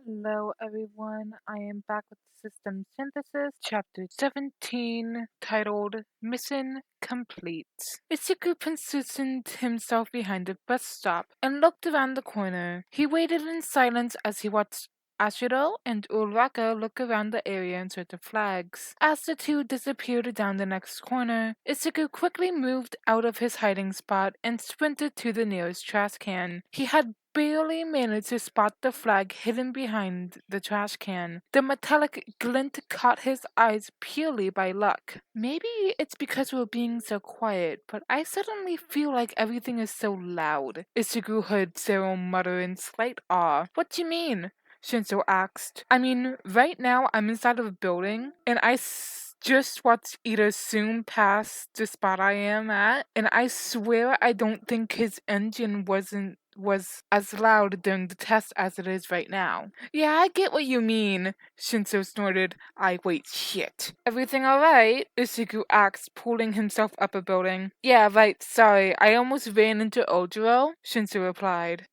Hello, everyone. I am back with System Synthesis, Chapter 17, titled Mission Complete. Ichigo positioned himself behind a bus stop and looked around the corner. He waited in silence as he watched Ashiro and Uraka look around the area in search of flags. As the two disappeared down the next corner, Ichigo quickly moved out of his hiding spot and sprinted to the nearest trash can. He had barely managed to spot the flag hidden behind the trash can. The metallic glint caught his eyes purely by luck. Maybe it's because we're being so quiet, but I suddenly feel like everything is so loud. Ichigo heard Zero mutter in slight awe. What do you mean? Shinzo asked. I mean, right now I'm inside of a building, and just watched Ida zoom past the spot I am at, and I swear I don't think his engine was as loud during the test as it is right now. Yeah, I get what you mean, Shinzo snorted. Wait, shit. Everything alright? Ichigo asked, pulling himself up a building. Yeah, right, sorry, I almost ran into Ojiro, Shinzo replied.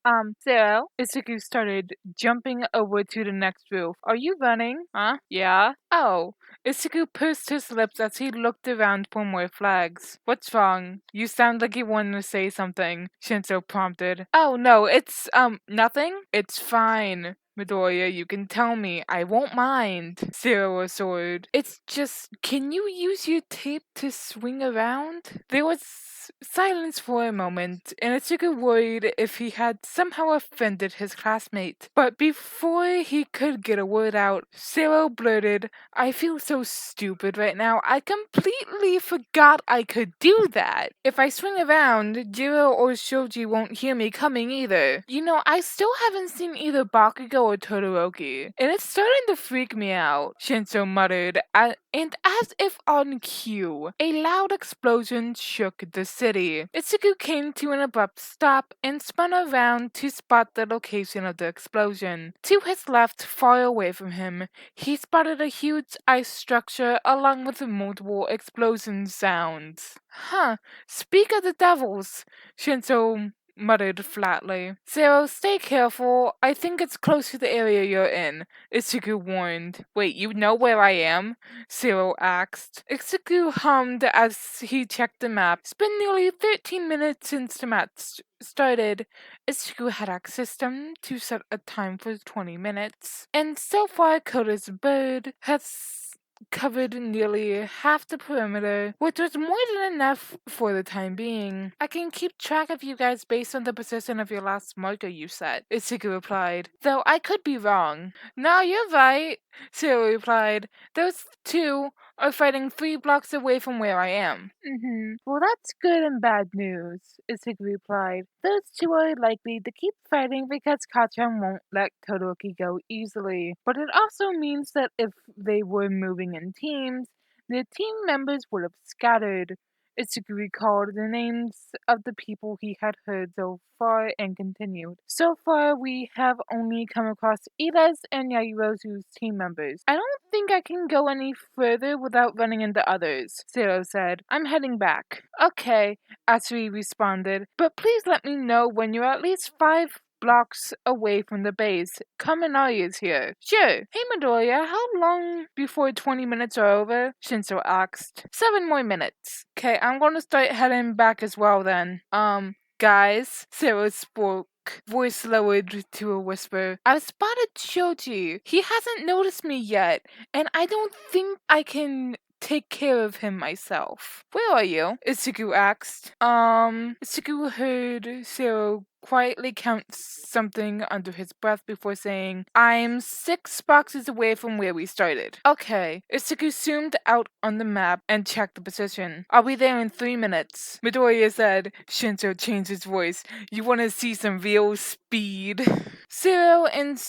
Zero? Ichigo started jumping over to the next roof. Are you running? Huh? Yeah? Oh. Ichigo pursed his lips as he looked around for more flags. What's wrong? You sound like you wanted to say something, Shinzo prompted. Oh, no, it's, nothing? It's fine. Midoriya, you can tell me. I won't mind, Zero assured. It's just, can you use your tape to swing around? There was silence for a moment, and Ichigo worried if he had somehow offended his classmate. But before he could get a word out, Zero blurted, I feel so stupid right now. I completely forgot I could do that. If I swing around, Jiro or Shoji won't hear me coming either. You know, I still haven't seen either Bakugo or Todoroki, and it's starting to freak me out, Shinzo muttered, and as if on cue, a loud explosion shook the city. Ichigo came to an abrupt stop and spun around to spot the location of the explosion. To his left, far away from him, he spotted a huge ice structure along with multiple explosion sounds. Huh, speak of the devils, Shinzo muttered flatly. Zero, stay careful. I think it's close to the area you're in, Ichigo warned. Wait, you know where I am? Zero asked. Ichigo hummed as he checked the map. It's been nearly 13 minutes since the match started. Ichigo had asked system to set a time for 20 minutes. And so far, Koda's bird has covered nearly half the perimeter, which was more than enough for the time being. I can keep track of you guys based on the position of your last marker you set, Ichigo replied, though I could be wrong. No, you're right, Zero replied. Those two are fighting 3 blocks away from where I am. Well, that's good and bad news, Ichigo replied. Those two are likely to keep fighting because Kachan won't let Todoroki go easily. But it also means that if they were moving in teams, the team members would have scattered. Ichigo recalled the names of the people he had heard so far and continued. So far, we have only come across Ida's and Yairozu's team members. I don't think I can go any further without running into others, Zero said. I'm heading back. Okay, Asui responded, but please let me know when you're at least 5 blocks away from the base. Kaminari is here. Sure. Hey Midoriya, how long before 20 minutes are over? Shinzo asked. 7 more minutes. Okay, I'm gonna start heading back as well then. Guys, Zero spoke, voice lowered to a whisper. I've spotted Shoji. He hasn't noticed me yet, and I don't think I can take care of him myself. Where are you? Ichigo asked. Ichigo heard Zero quietly count something under his breath before saying, I'm 6 boxes away from where we started. Okay. Ichigo zoomed out on the map and checked the position. I'll be there in 3 minutes. Midoriya said. Shinzo changed his voice. You want to see some real speed? Zero and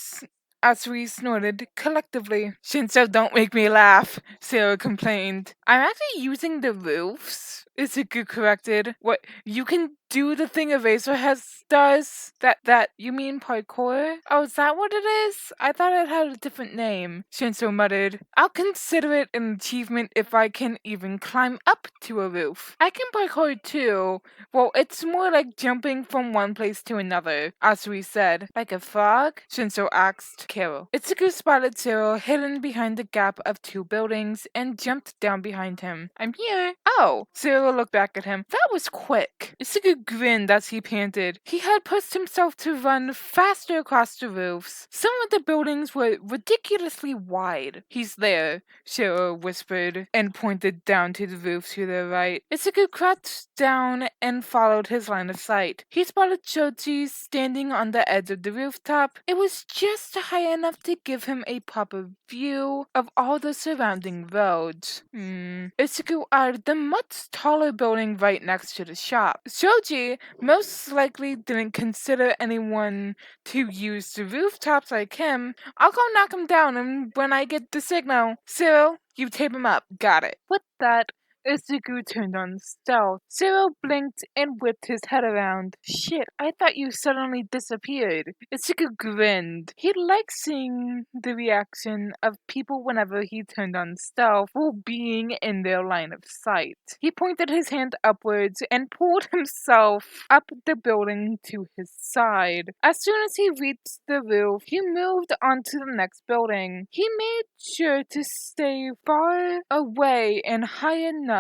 Asui snorted collectively. Shinzo, don't make me laugh, Zero complained. I'm actually using the roofs, Ichigo corrected. What, you can do the thing Eraserhead does? That you mean parkour? Oh, is that what it is? I thought it had a different name. Shinso muttered. I'll consider it an achievement if I can even climb up to a roof. I can parkour too. Well, it's more like jumping from one place to another, Asui said. Like a frog? Shinso asked Carol. Itsuku spotted Cyril hidden behind the gap of two buildings and jumped down behind him. I'm here. Oh, Cyril looked back at him. That was quick. Itsuku grinned as he panted. He had pushed himself to run faster across the roofs. Some of the buildings were ridiculously wide. He's there, Cyril whispered and pointed down to the roof to the right. Itsuku crouched down and followed his line of sight. He spotted Shoji standing on the edge of the rooftop. It was just high enough to give him a proper view of all the surrounding roads. Itsuku eyed the much taller building right next to the shop. Shoji most likely didn't consider anyone to use the rooftops like him. I'll go knock him down and when I get the signal. Cyril, you tape him up. Got it. With that, Itsuku turned on stealth. Cyril blinked and whipped his head around. Shit, I thought you suddenly disappeared. Itsuku grinned. He liked seeing the reaction of people whenever he turned on stealth while being in their line of sight. He pointed his hand upwards and pulled himself up the building to his side. As soon as he reached the roof, he moved on to the next building. He made sure to stay far away and high enough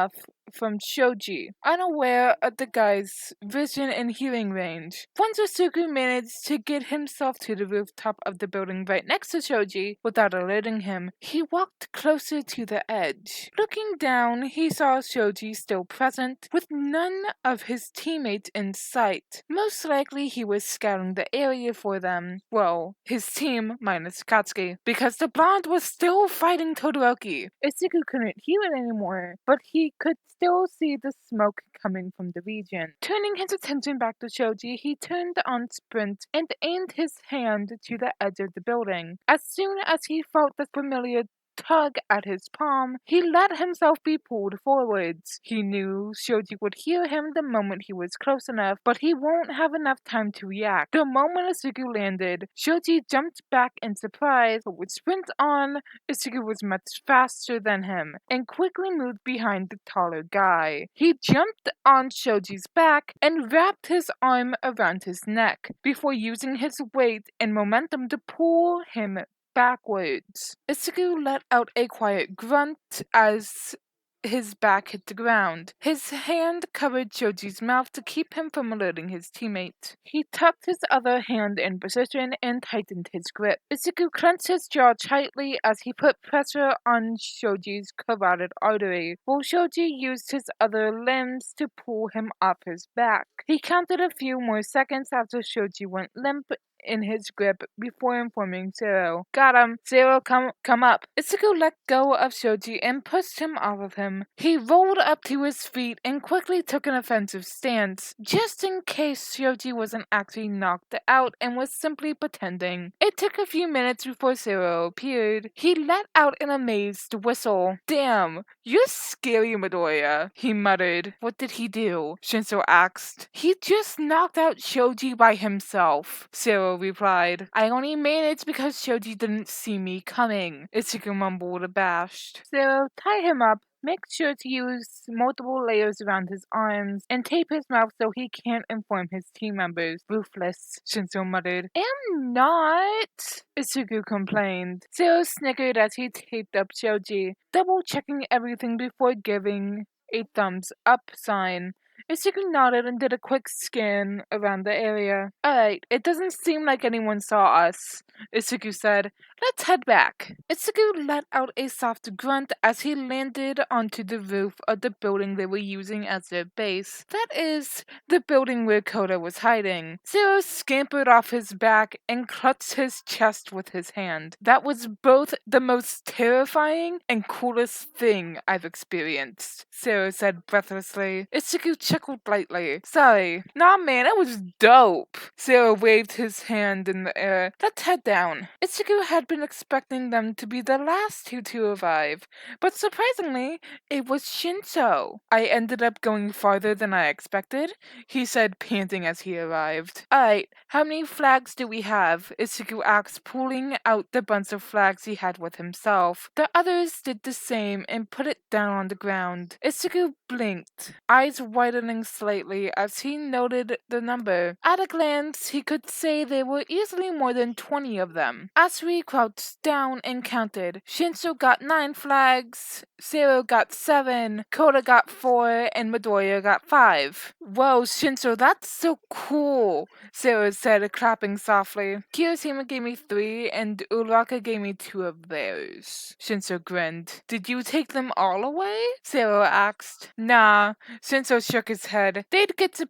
from Shoji, unaware of the guy's vision and hearing range. Once Itsuku managed to get himself to the rooftop of the building right next to Shoji without alerting him, he walked closer to the edge. Looking down, he saw Shoji still present, with none of his teammates in sight. Most likely he was scouting the area for them. Well, his team minus Katsuki, because the blonde was still fighting Todoroki. Itsuku couldn't hear it anymore, but he could still see the smoke coming from the region. Turning his attention back to Shoji, he turned on sprint and aimed his hand to the edge of the building. As soon as he felt the familiar tug at his palm, he let himself be pulled forwards. He knew Shoji would hear him the moment he was close enough, but he won't have enough time to react. The moment Itsuku landed, Shoji jumped back in surprise, but with sprint on, Itsuku was much faster than him, and quickly moved behind the taller guy. He jumped on Shoji's back and wrapped his arm around his neck, before using his weight and momentum to pull him backwards. Itsuku let out a quiet grunt as his back hit the ground. His hand covered Shoji's mouth to keep him from alerting his teammate. He tucked his other hand in position and tightened his grip. Itsuku clenched his jaw tightly as he put pressure on Shoji's carotid artery, while Shoji used his other limbs to pull him off his back. He counted a few more seconds after Shoji went limp in his grip before informing Zero. Got him. Zero, come up. Itsuku let go of Shoji and pushed him off of him. He rolled up to his feet and quickly took an offensive stance, just in case Shoji wasn't actually knocked out and was simply pretending. It took a few minutes before Zero appeared. He let out an amazed whistle. Damn, you're scary, Midoriya, he muttered. What did he do? Shinso asked. He just knocked out Shoji by himself, Zero replied. I only managed because Shoji didn't see me coming, Itsuku mumbled abashed. Zero, tie him up. Make sure to use multiple layers around his arms and tape his mouth so he can't inform his team members. Ruthless, Shinso muttered. Am not, Itsuku complained. Zero snickered as he taped up Shoji, double-checking everything before giving a thumbs up sign. Itsuku nodded and did a quick scan around the area. Alright, it doesn't seem like anyone saw us, Itsuku said. Let's head back. Itsuku let out a soft grunt as he landed onto the roof of the building they were using as their base. That is, the building where Koda was hiding. Zero scampered off his back and clutched his chest with his hand. That was both the most terrifying and coolest thing I've experienced, Zero said breathlessly. Itsuku chuckled lightly. Sorry. Nah, man, it was dope. Zero waved his hand in the air. Let's head down. Ichigo had been expecting them to be the last two to arrive, but surprisingly, it was Shinso. I ended up going farther than I expected, he said, panting as he arrived. Alright, how many flags do we have? Ichigo asked, pulling out the bunch of flags he had with himself. The others did the same and put it down on the ground. Ichigo blinked, eyes widening slightly as he noted the number. At a glance, he could say there were easily more than 20 of them. Asui crouched down and counted. Shinso got 9 flags, Zero got 7, Koda got 4, and Midoriya got 5. Whoa, Shinso, that's so cool, Zero said, clapping softly. Kirishima gave me 3, and Uraka gave me 2 of theirs. Shinso grinned. Did you take them all away? Zero asked. Nah, Shinso shook his head. They'd get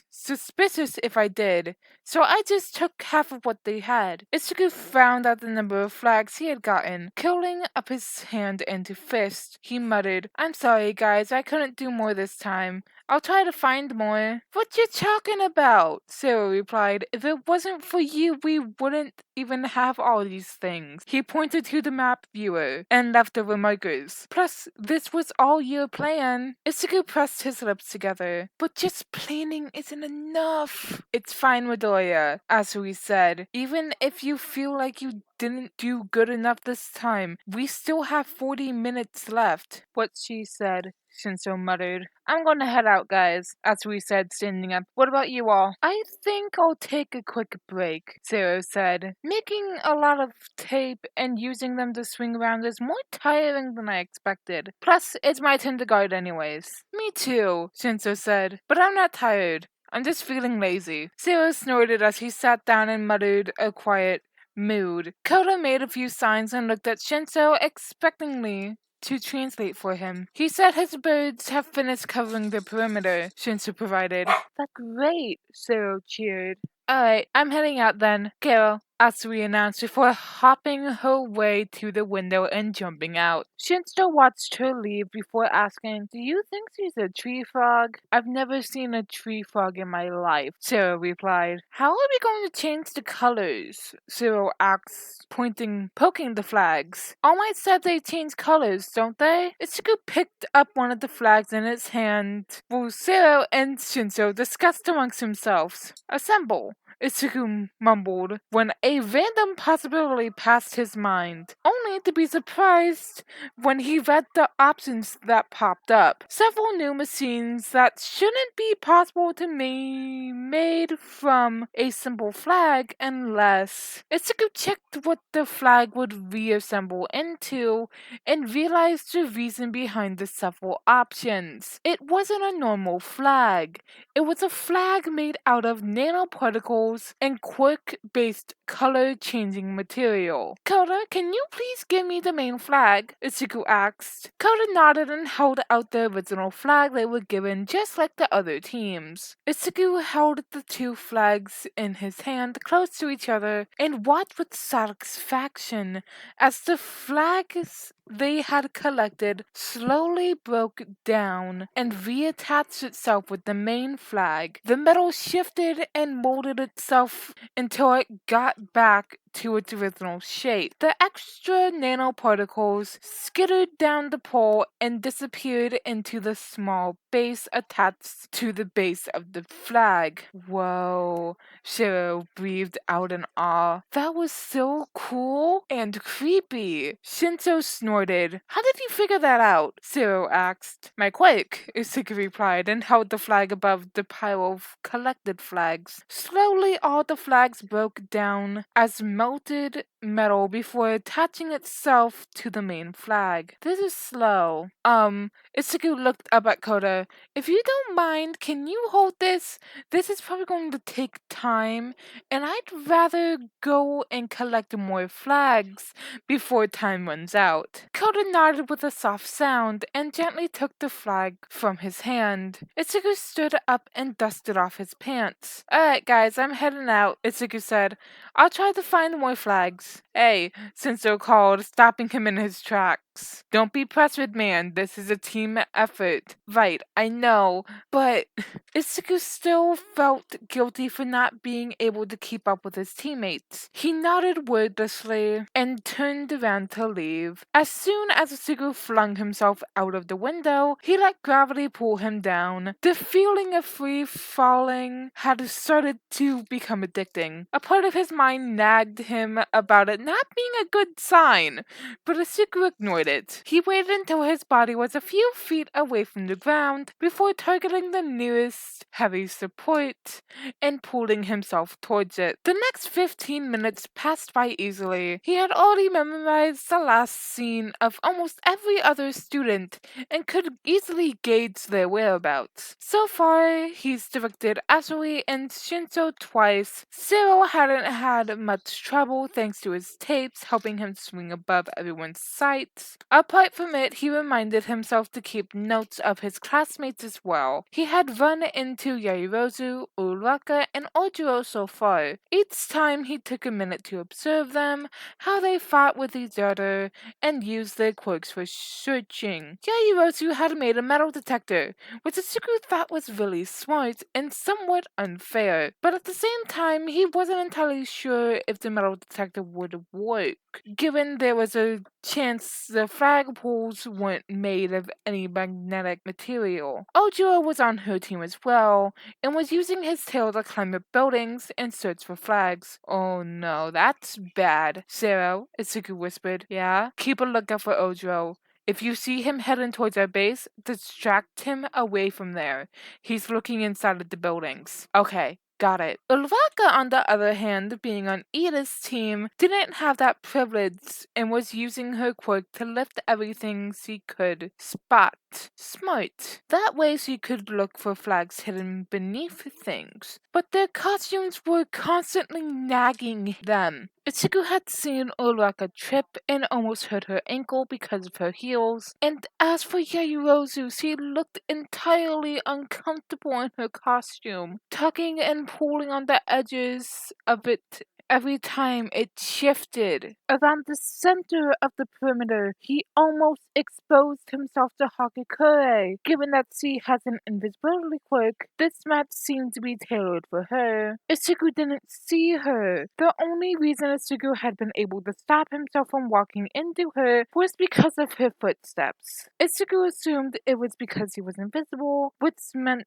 suspicious if I did, so I just took half of what they had. Ichigo frowned at the number of flags he had gotten, curling up his hand into fist. He muttered, I'm sorry, guys, I couldn't do more this time. I'll try to find more. What you talking about? Zero replied. If it wasn't for you, we wouldn't even have all these things. He pointed to the map viewer and left the reminders. Plus, this was all your plan. Ichigo pressed his lips together. But just planning isn't enough. It's fine, Midoriya, Asui said. Even if you feel like you didn't do good enough this time, we still have 40 minutes left. What she said, Shinso muttered. I'm gonna head out, guys, Asui said, standing up. What about you all? I think I'll take a quick break, Zero said. Making a lot of tape and using them to swing around is more tiring than I expected. Plus, it's my turn to guard anyways. Me too, Shinso said. But I'm not tired. I'm just feeling lazy. Zero snorted as he sat down and muttered a quiet mood. Koda made a few signs and looked at Shinso expectantly to translate for him. He said his birds have finished covering the perimeter, Shinso provided. That's great, Zero cheered. Alright, I'm heading out then. Carol, Asui announced before hopping her way to the window and jumping out. Shinso watched her leave before asking, Do you think she's a tree frog? I've never seen a tree frog in my life, Zero replied. How are we going to change the colors? Zero asked, poking the flags. All Might said they change colors, don't they? Ichigo picked up one of the flags in his hand. Well, Zero and Shinso discussed amongst themselves. Assemble, Ichigo mumbled when a random possibility passed his mind, only to be surprised when he read the options that popped up. Several new machines that shouldn't be possible to be made from a simple flag unless Ichigo checked what the flag would reassemble into and realized the reason behind the several options. It wasn't a normal flag. It was a flag made out of nanoparticles and quark-based color-changing material. Koda, can you please give me the main flag? Ichigo asked. Koda nodded and held out the original flag they were given just like the other teams. Ichigo held the 2 flags in his hand close to each other and watched with satisfaction as the flags they had collected slowly broke down and reattached itself with the main flag. The metal shifted and molded itself until it got back to its original shape. The extra nanoparticles skittered down the pole and disappeared into the small base attached to the base of the flag. Whoa, Shiro breathed out in awe. That was so cool and creepy. Shinso snorted. How did you figure that out? Zero asked. My quake, Isuki replied and held the flag above the pile of collected flags. Slowly all the flags broke down as melted metal before attaching itself to the main flag. This is slow. Isuki looked up at Koda. If you don't mind, can you hold this? This is probably going to take time, and I'd rather go and collect more flags before time runs out. Koda nodded with a soft sound and gently took the flag from his hand. Itsuku stood up and dusted off his pants. Alright guys, I'm heading out, Itsuku said. I'll try to find more flags. Hey, Sensor called, stopping him in his tracks. Relax. Don't be pressured, man. This is a team effort. Right, I know, but Isuku still felt guilty for not being able to keep up with his teammates. He nodded wordlessly and turned around to leave. As soon as Isuku flung himself out of the window, he let gravity pull him down. The feeling of free falling had started to become addicting. A part of his mind nagged him about it not being a good sign, but Asuka ignored it. He waited until his body was a few feet away from the ground before targeting the nearest heavy support and pulling himself towards it. The next 15 minutes passed by easily. He had already memorized the last scene of almost every other student and could easily gauge their whereabouts. So far, he's directed Asui and Shinso twice. Zero hadn't had much trouble thanks to his tapes helping him swing above everyone's sights. Apart from it, he reminded himself to keep notes of his classmates as well. He had run into Yairozu, Uraka, and Ojiro so far. Each time he took a minute to observe them, how they fought with each other, and used their quirks for searching. Yairozu had made a metal detector, which Asuku thought was really smart and somewhat unfair, but at the same time he wasn't entirely sure if the metal detector would work, given there was a chance the flagpoles weren't made of any magnetic material. Ojiro was on her team as well, and was using his tail to climb up buildings and search for flags. Oh no, that's bad. Zero, Isuku whispered. Yeah? Keep a lookout for Ojiro. If you see him heading towards our base, distract him away from there. He's looking inside of the buildings. Okay. Got it. Ulvaka, on the other hand, being on Ida's team, didn't have that privilege and was using her quirk to lift everything she could spot. Smart. That way she could look for flags hidden beneath things. But their costumes were constantly nagging them. Ichigo had seen Uraka trip and almost hurt her ankle because of her heels, and as for Yairozu, she looked entirely uncomfortable in her costume, tugging and pulling on the edges of it every time it shifted. Around the center of the perimeter, he almost exposed himself to Hagakure. Given that she has an invisibility quirk, this match seemed to be tailored for her. Ichigo didn't see her. The only reason Ichigo had been able to stop himself from walking into her was because of her footsteps. Ichigo assumed it was because he was invisible, which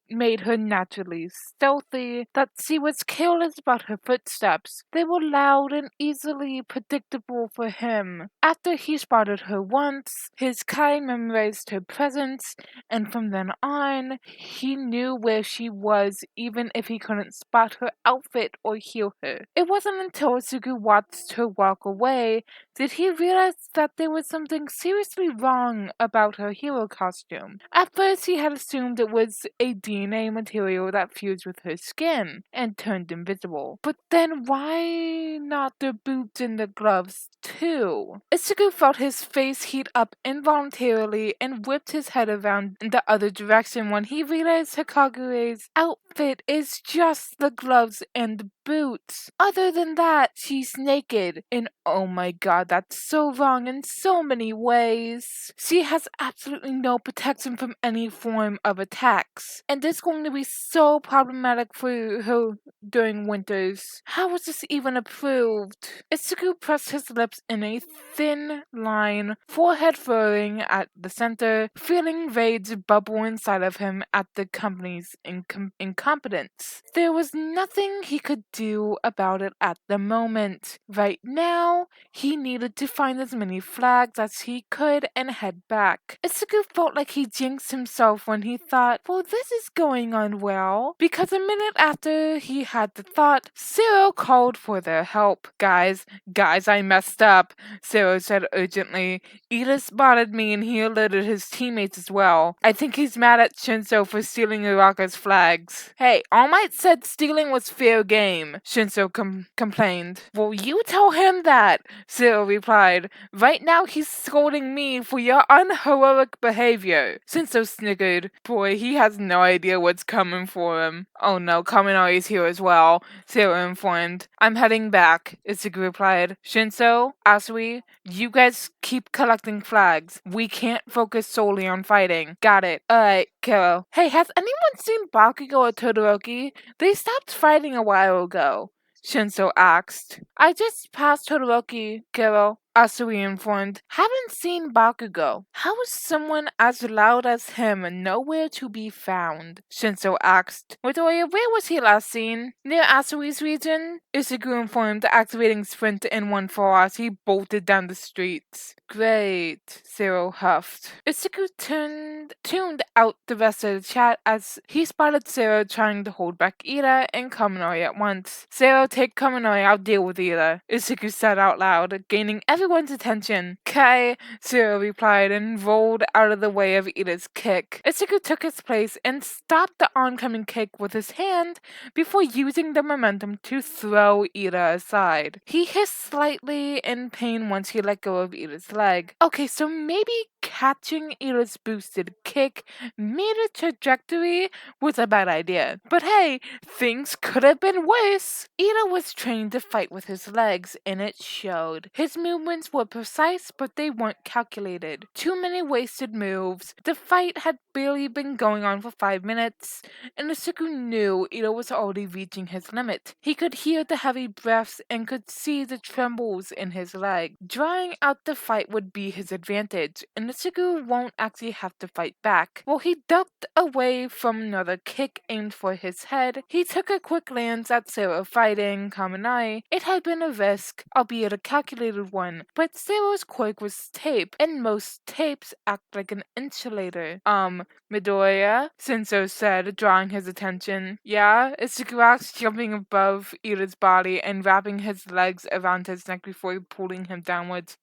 made her naturally stealthy, that she was careless about her footsteps. They were loud and easily predictable for him. After he spotted her once, his Kai memorized her presence, and from then on, he knew where she was even if he couldn't spot her outfit or hear her. It wasn't until Asuku watched her walk away did he realize that there was something seriously wrong about her hero costume. At first, he had assumed it was a DNA material that fused with her skin and turned invisible. But then why not the boots and the gloves too? Isuku felt his face heat up involuntarily and whipped his head around in the other direction when he realized Hikagure's outfit is just the gloves and the boots. Other than that, she's naked. And oh my god, that's so wrong in so many ways. She has absolutely no protection from any form of attacks. And this is going to be so problematic for her during winters. How was this even approved? Isuku pressed his lips in a thin line, forehead furrowing at the center, feeling rage bubble inside of him at the company's incompetence. There was nothing he could do about it at the moment. Right now, he needed to find as many flags as he could and head back. Isuku felt like he jinxed himself when he thought, well, this is going on well, because a minute after he had the thought, Zero called for their help. Guys, I messed up, Zero said urgently. Ida spotted me and he alerted his teammates as well. I think he's mad at Shinso for stealing Uraka's flags. Hey, All Might said stealing was fair game, Shinso complained. Well, you tell him that, Zero replied. Right now he's scolding me for your unheroic behavior. Shinso snickered. Boy, he has no idea what's coming for him. Oh no, Kaminari's here as well, Zero informed. I'm heading back, Izuku replied. Shinso, Asui, you guys keep collecting flags. We can't focus solely on fighting. Got it. Alright, Kero. Hey, has anyone seen Bakugo or Todoroki? They stopped fighting a while ago, Shinso asked. I just passed Todoroki, Kero, Asui informed. Haven't seen Bakugo. How is someone as loud as him nowhere to be found? Shinso asked. Midoriya, where was he last seen? Near Asui's region? Izuku informed, activating sprint in one fall as he bolted down the streets. Great, Zero huffed. Izuku tuned out the rest of the chat as he spotted Zero trying to hold back Ida and Kaminari at once. Zero, take Kaminari, I'll deal with Ida, Izuku said out loud, gaining everyone's attention. Kai, Zero replied and rolled out of the way of Ida's kick. Izuku took his place and stopped the oncoming kick with his hand before using the momentum to throw Ida aside. He hissed slightly in pain once he let go of Ida's leg. Okay, so maybe catching Ida's boosted kick mid-trajectory was a bad idea. But hey, things could have been worse. Ida was trained to fight with his legs, and it showed. His movements were precise, but they weren't calculated. Too many wasted moves. The fight had barely been going on for 5 minutes, and Izuku knew Ida was already reaching his limit. He could hear the heavy breaths and could see the trembles in his leg. Drawing out the fight would be his advantage, and Izuku won't actually have to fight back. While he ducked away from another kick aimed for his head, he took a quick glance at Zero fighting Kaminari. It had been a risk, albeit a calculated one, but Zero's quirk was tape, and most tapes act like an insulator. Midoriya, Shinso said, drawing his attention. Yeah, Izuku asked, jumping above Ida's body and wrapping his legs around his neck before pulling him downwards.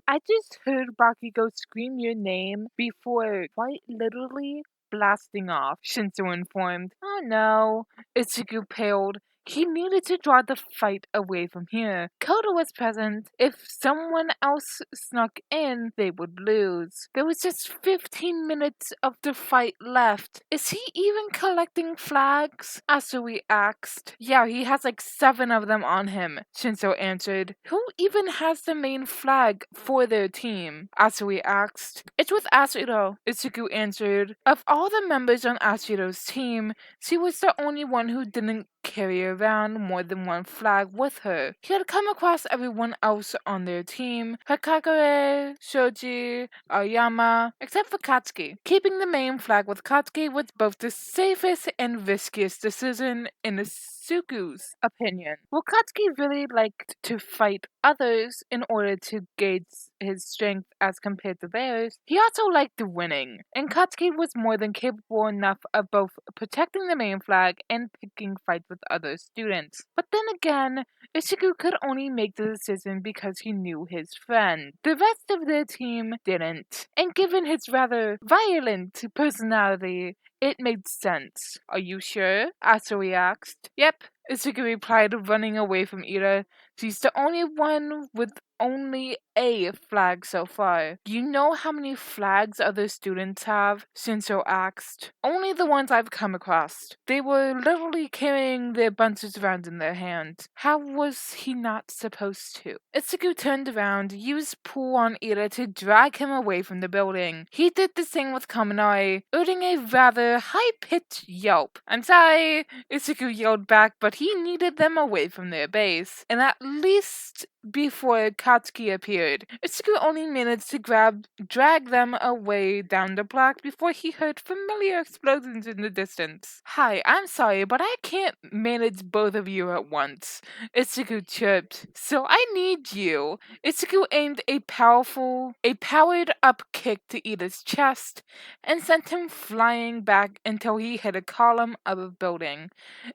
I just heard Bakugo scream your name before quite literally blasting off, Shinso informed. Oh no, Izuku paled. He needed to draw the fight away from here. Koda was present. If someone else snuck in, they would lose. There was just 15 minutes of the fight left. Is he even collecting flags? Asui asked. Yeah, he has like 7 of them on him, Shinso answered. Who even has the main flag for their team? Asui asked. It's with Asuro, Izuku answered. Of all the members on Asuro's team, she was the only one who didn't carry around more than one flag with her. He had come across everyone else on their team, Hakakure, Shoji, Aoyama, except for Katsuki. Keeping the main flag with Katsuki was both the safest and riskiest decision in Izuku's opinion. While Katsuki really liked to fight others in order to gauge his strength as compared to theirs, he also liked winning, and Katsuki was more than capable enough of both protecting the main flag and picking fights with other students. But then again, Izuku could only make the decision because he knew his friend. The rest of their team didn't, and given his rather violent personality, it made sense. Are you sure? Asui asked. Yep, Izuku replied, running away from Ida. She's the only one with only a flag so far. You know how many flags other students have? Shinso asked. Only the ones I've come across. They were literally carrying their bunches around in their hands. How was he not supposed to? Izuku turned around, used pull on Ida to drag him away from the building. He did the same with Kaminari, uttering a rather high-pitched yelp. I'm sorry, Izuku yelled back, but he needed them away from their base. And at least before Katsuki appeared, Izuku only managed to drag them away down the block before he heard familiar explosions in the distance. Hi, I'm sorry, but I can't manage both of you at once, Izuku chirped. So I need you. Izuku aimed a powered-up kick to Ida's chest and sent him flying back until he hit a column of a building.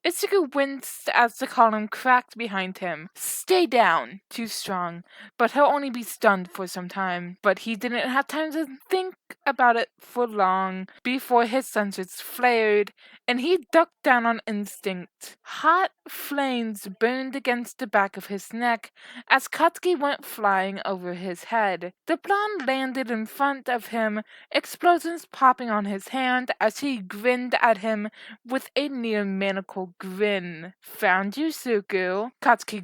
Izuku winced as the column cracked behind him. Stay down, too strong, but he'll only be stunned for some time. But he didn't have time to think about it for long before his senses flared, and he ducked down on instinct. Hot flames burned against the back of his neck as Katsuki went flying over his head. The blonde landed in front of him, explosions popping on his hand as he grinned at him with a near-maniacal grin. "Found you, Suku," Katsuki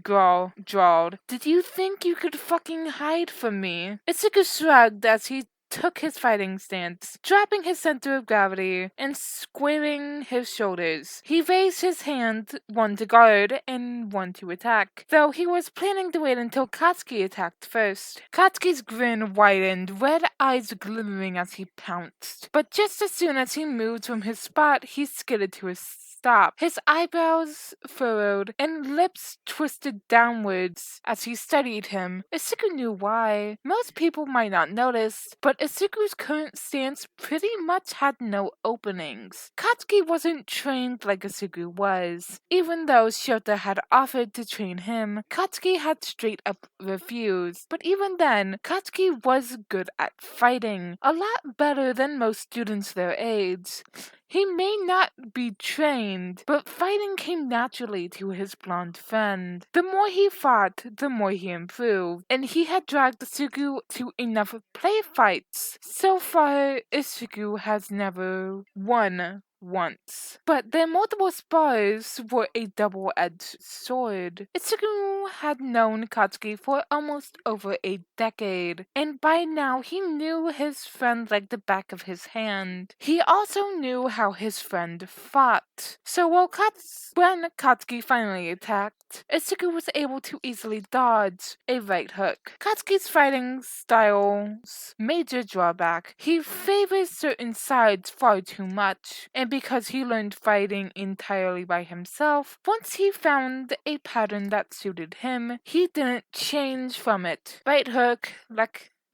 drawled. "Did you think you could fucking hide from me?" Itsuki shrugged as he took his fighting stance, dropping his center of gravity and squaring his shoulders. He raised his hand, one to guard and one to attack, though he was planning to wait until Katsuki attacked first. Katsuki's grin widened, red eyes glimmering as he pounced. But just as soon as he moved from his spot, he skidded to a stop. His eyebrows furrowed and lips twisted downwards as he studied him. Isuku knew why. Most people might not notice, but Isuku's current stance pretty much had no openings. Katsuki wasn't trained like Isuku was. Even though Shota had offered to train him, Katsuki had straight up refused. But even then, Katsuki was good at fighting, a lot better than most students their age. He may not be trained, but fighting came naturally to his blonde friend. The more he fought, the more he improved, and he had dragged Isuku to enough play fights. So far, Isuku has never won once. But their multiple spars were a double-edged sword. Itsuku had known Katsuki for almost over a decade, and by now he knew his friend like the back of his hand. He also knew how his friend fought. So when Katsuki finally attacked, Itsuku was able to easily dodge a right hook. Katsuki's fighting style's major drawback: he favors certain sides far too much, and because he learned fighting entirely by himself, once he found a pattern that suited him, he didn't change from it. Right hook,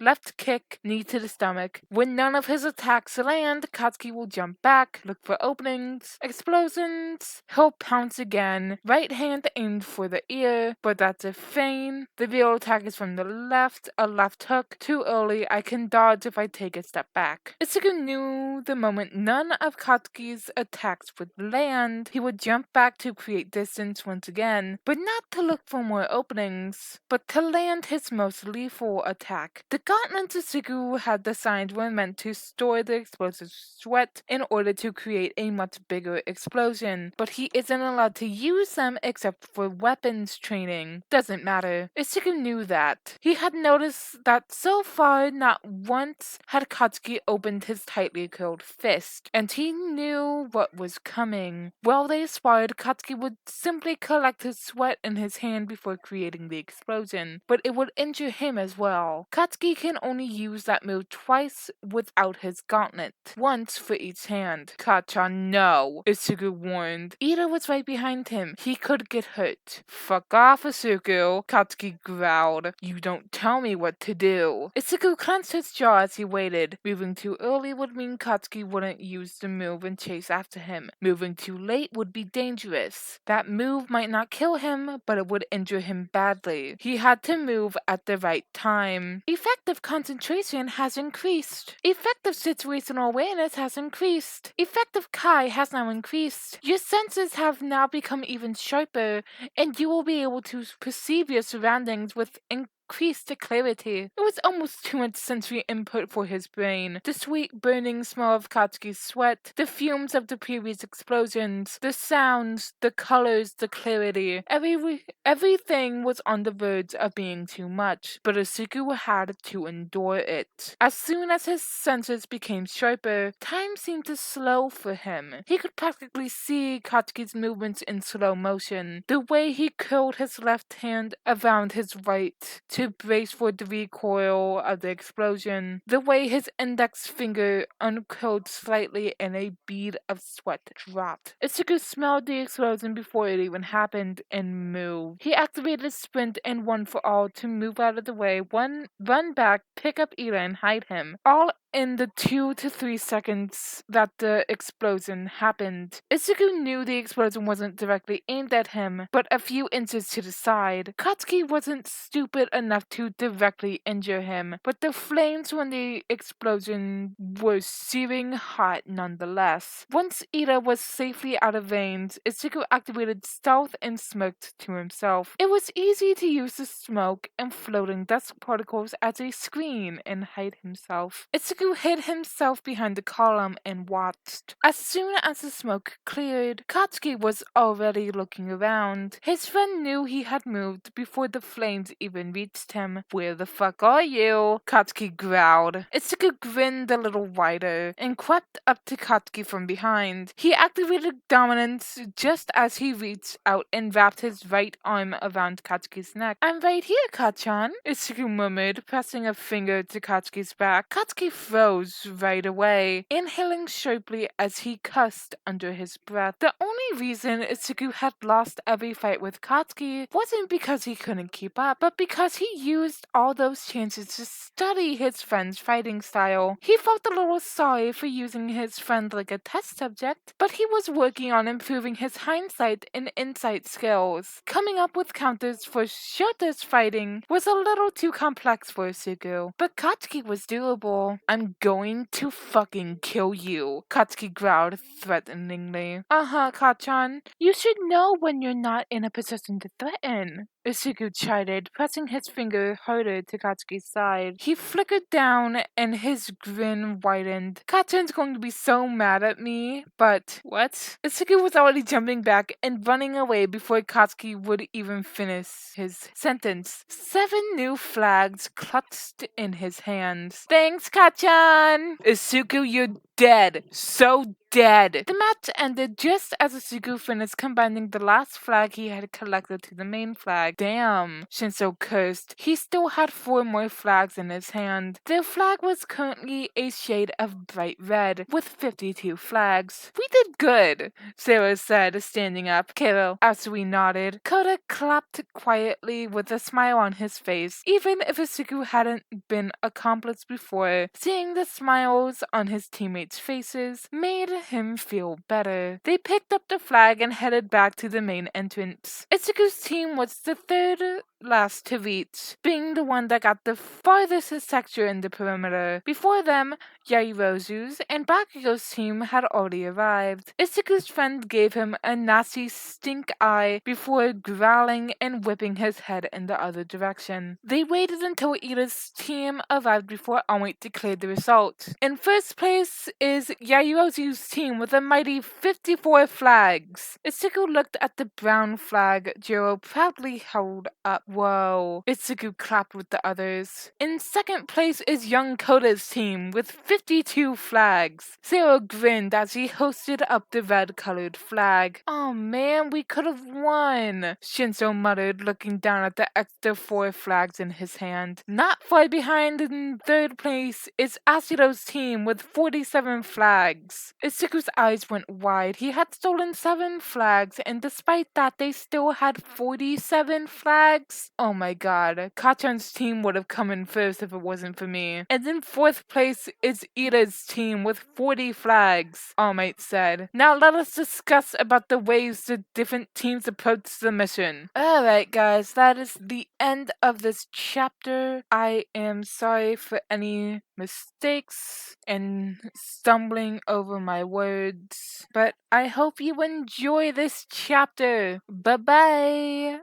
left kick, knee to the stomach. When none of his attacks land, Katsuki will jump back, look for openings, explosions. He'll pounce again. Right hand aimed for the ear, but that's a feint. The real attack is from the left, a left hook. Too early, I can dodge if I take a step back. Itsuku knew the moment none of Katsuki's attacks would land, he would jump back to create distance once again, but not to look for more openings, but to land his most lethal attack. The gauntlets Itsuku had designed were meant to store the explosive sweat in order to create a much bigger explosion, but he isn't allowed to use them except for weapons training. Doesn't matter. Itsuku knew that. He had noticed that so far not once had Katsuki opened his tightly curled fist, and he knew what was coming. While they sparred, Katsuki would simply collect his sweat in his hand before creating the explosion, but it would injure him as well. Katsuki can only use that move twice without his gauntlet, once for each hand. "Kacha, no," Itsuku warned. Ida was right behind him. He could get hurt. "Fuck off, Itsuku," Katsuki growled. "You don't tell me what to do." Itsuku clenched his jaw as he waited. Moving too early would mean Katsuki wouldn't use the move and chase after him. Moving too late would be dangerous. That move might not kill him, but it would injure him badly. He had to move at the right time. Effective concentration has increased. Effective situational awareness has increased. Effective Kai has now increased. Your senses have now become even sharper, and you will be able to perceive your surroundings with increased clarity. It was almost too much sensory input for his brain. The sweet, burning smell of Katsuki's sweat, the fumes of the previous explosions, the sounds, the colors, the clarity. Everything was on the verge of being too much, but Isuku had to endure it. As soon as his senses became sharper, time seemed to slow for him. He could practically see Katsuki's movements in slow motion. The way he curled his left hand around his right to brace for the recoil of the explosion. The way his index finger uncurled slightly and a bead of sweat dropped. Itsuku smelled the explosion before it even happened and moved. He activated sprint and one for all to move out of the way, run back, pick up Ira and hide him. All in the 2 to 3 seconds that the explosion happened. Itsuki knew the explosion wasn't directly aimed at him, but a few inches to the side. Katsuki wasn't stupid enough to directly injure him, but the flames from the explosion were searing hot nonetheless. Once Ida was safely out of range, Itsuki activated stealth and smirked to himself. It was easy to use the smoke and floating dust particles as a screen and hide himself. Itsuki hid himself behind the column and watched. As soon as the smoke cleared, Katsuki was already looking around. His friend knew he had moved before the flames even reached him. "Where the fuck are you?" Katsuki growled. Itsuki grinned a little wider and crept up to Katsuki from behind. He activated dominance just as he reached out and wrapped his right arm around Katsuki's neck. "I'm right here, Kachan," Itsuki murmured, pressing a finger to Katsuki's back. Katsuki froze right away, inhaling sharply as he cussed under his breath. The only reason Itsuki had lost every fight with Katsuki wasn't because he couldn't keep up, but because he used all those chances to study his friend's fighting style. He felt a little sorry for using his friend like a test subject, but he was working on improving his hindsight and insight skills. Coming up with counters for Shota's fighting was a little too complex for Itsuki, but Katsuki was doable. "I'm going to fucking kill you," Katsuki growled threateningly. Kachan. You should know when you're not in a position to threaten," Itsuki chided, pressing his finger harder to Katsuki's side. He flickered down and his grin widened. "Kachan's going to be so mad at me, but..." What? Itsuki was already jumping back and running away before Katsuki would even finish his sentence. 7 new flags clutched in his hands. "Thanks, Kachan!" "Itsuki, you're dead. So dead." The match ended just as Itsuki finished combining the last flag he had collected to the main flag. Damn, Shinso cursed. He still had 4 more flags in his hand. Their flag was currently a shade of bright red, with 52 flags. "We did good," Sarah said, standing up. Kero absolutely nodded. Kota clapped quietly with a smile on his face. Even if Itsuki hadn't been accomplished before, seeing the smiles on his teammates' faces made him feel better. They picked up the flag and headed back to the main entrance. Itsuki's team was the 3rd last to reach, being the one that got the farthest sector in the perimeter. Before them, Yairozu's and Bakugo's team had already arrived. Itsuki's friend gave him a nasty stink eye before growling and whipping his head in the other direction. They waited until Ida's team arrived before Onwait declared the results. In first place is Yairozu's team with a mighty 54 flags. Itsuki looked at the brown flag Jiro proudly held up. Whoa. Itsuki clapped with the others. In second place is young Koda's team with 52 flags. Zero grinned as he hoisted up the red-colored flag. "Oh man, we could have won," Shinso muttered, looking down at the extra 4 flags in his hand. Not far behind in third place is Asiro's team with 47 flags. Itsuki's eyes went wide. He had stolen 7 flags, and despite that, they still had 47 flags. Oh my god, Kachan's team would have come in first if it wasn't for me. And in 4th place is Ida's team with 40 flags, All Might said. "Now let us discuss about the ways the different teams approach the mission." Alright guys, that is the end of this chapter. I am sorry for any mistakes and stumbling over my words, but I hope you enjoy this chapter. Bye bye!